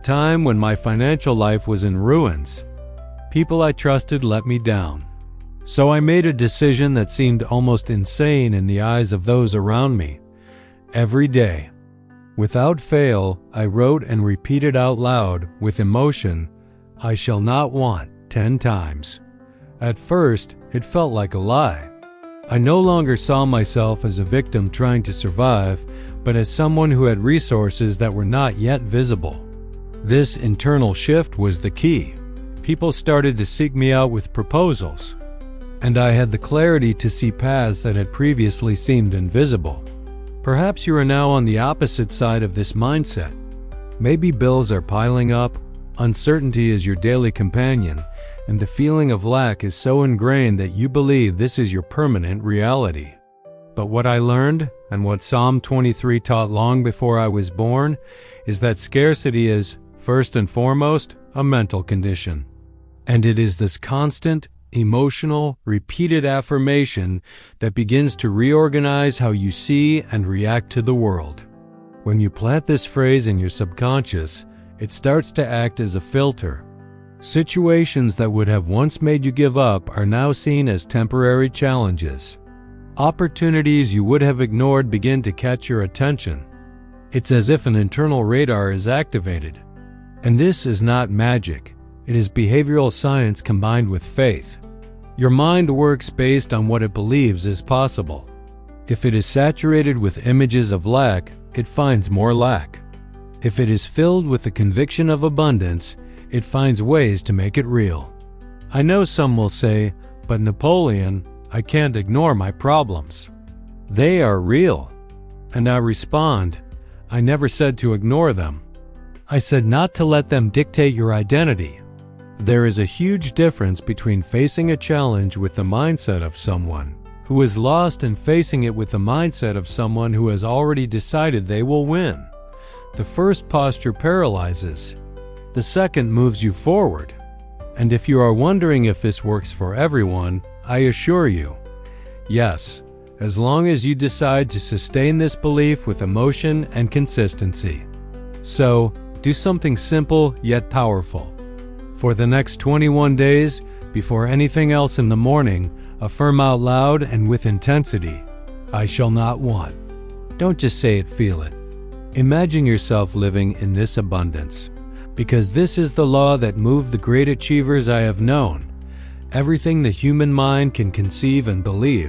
Time when my financial life was in ruins. People I trusted let me down. So I made a decision that seemed almost insane in the eyes of those around me. Every day, without fail, I wrote and repeated out loud, with emotion, "I shall not want," 10 times. At first, it felt like a lie. I no longer saw myself as a victim trying to survive, but as someone who had resources that were not yet visible. This internal shift was the key. People started to seek me out with proposals, and I had the clarity to see paths that had previously seemed invisible. Perhaps you are now on the opposite side of this mindset. Maybe bills are piling up, uncertainty is your daily companion, and the feeling of lack is so ingrained that you believe this is your permanent reality. But what I learned, and what Psalm 23 taught long before I was born, is that scarcity is, first and foremost, a mental condition. And it is this constant, emotional, repeated affirmation that begins to reorganize how you see and react to the world. When you plant this phrase in your subconscious, it starts to act as a filter. Situations that would have once made you give up are now seen as temporary challenges. Opportunities you would have ignored begin to catch your attention. It's as if an internal radar is activated. And this is not magic. It is behavioral science combined with faith. Your mind works based on what it believes is possible. If it is saturated with images of lack, it finds more lack. If it is filled with the conviction of abundance, it finds ways to make it real. I know some will say, "But Napoleon, I can't ignore my problems. They are real." And I respond, I never said to ignore them. I said not to let them dictate your identity. There is a huge difference between facing a challenge with the mindset of someone who is lost and facing it with the mindset of someone who has already decided they will win. The first posture paralyzes. The second moves you forward. And if you are wondering if this works for everyone, I assure you, yes, as long as you decide to sustain this belief with emotion and consistency. So, do something simple yet powerful. For the next 21 days, before anything else in the morning, affirm out loud and with intensity, "I shall not want." Don't just say it, feel it. Imagine yourself living in this abundance. Because this is the law that moved the great achievers I have known. Everything the human mind can conceive and believe